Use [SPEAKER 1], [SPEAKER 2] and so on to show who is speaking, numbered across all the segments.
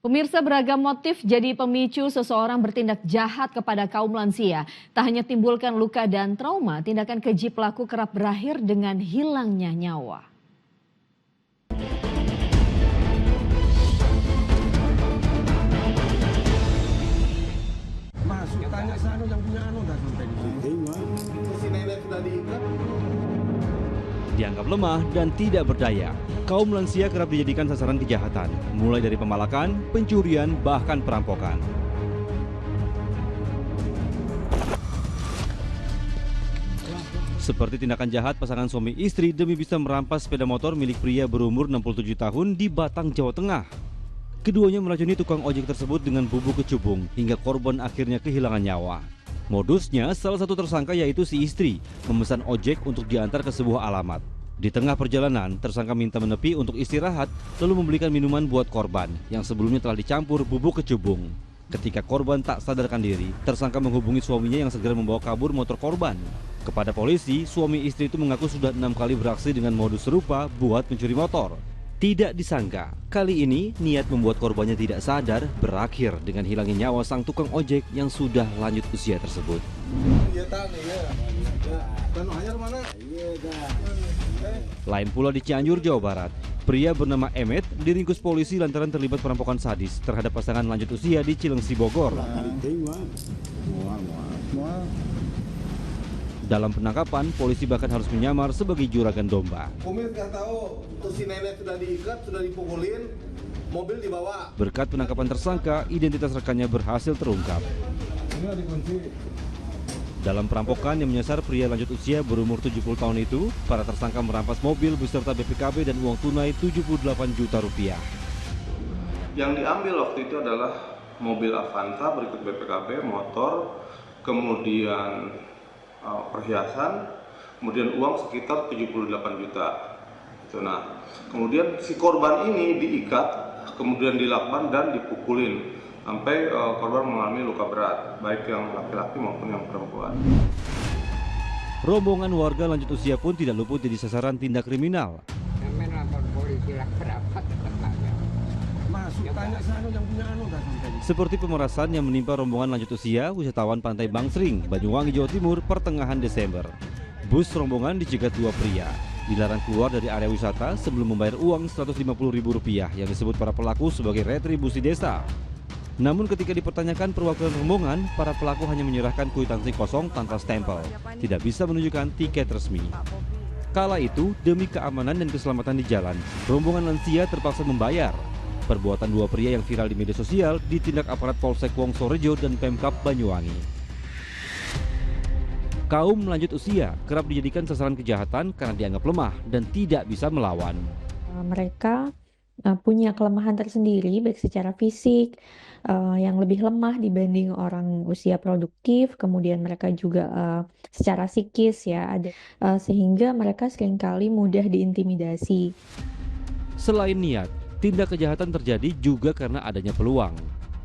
[SPEAKER 1] Pemirsa, beragam motif jadi pemicu seseorang bertindak jahat kepada kaum lansia. Tak hanya timbulkan luka dan trauma, tindakan keji pelaku kerap berakhir dengan hilangnya nyawa.
[SPEAKER 2] Masuk tanya sana yang punya dah sampai di sini. Si nenek sudah diikat.
[SPEAKER 3] Dianggap lemah dan tidak berdaya, kaum lansia kerap dijadikan sasaran kejahatan, mulai dari pemalakan, pencurian, bahkan perampokan. Seperti tindakan jahat pasangan suami istri demi bisa merampas sepeda motor milik pria berumur 67 tahun di Batang, Jawa Tengah. Keduanya meracuni tukang ojek tersebut dengan bubuk kecubung hingga korban akhirnya kehilangan nyawa. Modusnya, salah satu tersangka yaitu si istri memesan ojek untuk diantar ke sebuah alamat. Di tengah perjalanan, tersangka minta menepi untuk istirahat lalu membelikan minuman buat korban yang sebelumnya telah dicampur bubuk kecubung. Ketika korban tak sadarkan diri, tersangka menghubungi suaminya yang segera membawa kabur motor korban. Kepada polisi, suami istri itu mengaku sudah 6 kali beraksi dengan modus serupa buat mencuri motor. Tidak disangka, kali ini niat membuat korbannya tidak sadar berakhir dengan hilangnya nyawa sang tukang ojek yang sudah lanjut usia tersebut. Lain pula di Cianjur, Jawa Barat. Pria bernama Emet diringkus polisi lantaran terlibat perampokan sadis terhadap pasangan lanjut usia di Cilengsi, Bogor. Dalam penangkapan, polisi bahkan harus menyamar sebagai juragan domba.
[SPEAKER 2] Umi nggak tahu, terus si nenek sudah diikat, sudah dipukulin, mobil dibawa.
[SPEAKER 3] Berkat penangkapan tersangka, identitas rekannya berhasil terungkap.
[SPEAKER 2] Ini dikunci.
[SPEAKER 3] Dalam perampokan yang menyasar pria lanjut usia berumur 70 tahun itu, para tersangka merampas mobil beserta BPKB dan uang tunai 78 juta rupiah.
[SPEAKER 4] Yang diambil waktu itu adalah mobil Avanza berikut BPKB, motor, kemudian perhiasan, kemudian uang sekitar 78 juta. Nah, kemudian si korban ini diikat, kemudian dilakban dan dipukulin sampai korban mengalami luka berat, baik yang laki-laki maupun yang perempuan.
[SPEAKER 3] Rombongan warga lanjut usia pun tidak luput jadi sasaran tindak kriminal.
[SPEAKER 2] Masuk tanya sana yang punya dah sampai di sini.
[SPEAKER 3] Seperti pemerasan yang menimpa rombongan lanjut usia wisatawan Pantai Bangsering, Banyuwangi, Jawa Timur pertengahan Desember. Bus rombongan dicegat 2 pria, dilarang keluar dari area wisata sebelum membayar uang Rp150.000 yang disebut para pelaku sebagai retribusi desa. Namun ketika dipertanyakan perwakilan rombongan, para pelaku hanya menyerahkan kwitansi kosong tanpa stempel, tidak bisa menunjukkan tiket resmi. Kala itu, demi keamanan dan keselamatan di jalan, rombongan lansia terpaksa membayar. Perbuatan 2 pria yang viral di media sosial ditindak aparat Polsek Wongsorejo dan Pemkab Banyuwangi. Kaum lanjut usia kerap dijadikan sasaran kejahatan karena dianggap lemah dan tidak bisa melawan.
[SPEAKER 5] Mereka punya kelemahan tersendiri baik secara fisik yang lebih lemah dibanding orang usia produktif, kemudian mereka juga secara psikis ya ada sehingga mereka seringkali mudah diintimidasi.
[SPEAKER 3] Selain niat, tindak kejahatan terjadi juga karena adanya peluang.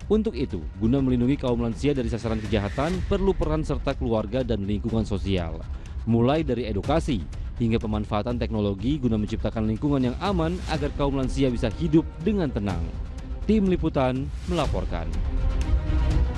[SPEAKER 3] Untuk itu, guna melindungi kaum lansia dari sasaran kejahatan, perlu peran serta keluarga dan lingkungan sosial. Mulai dari edukasi, hingga pemanfaatan teknologi guna menciptakan lingkungan yang aman agar kaum lansia bisa hidup dengan tenang. Tim Liputan melaporkan.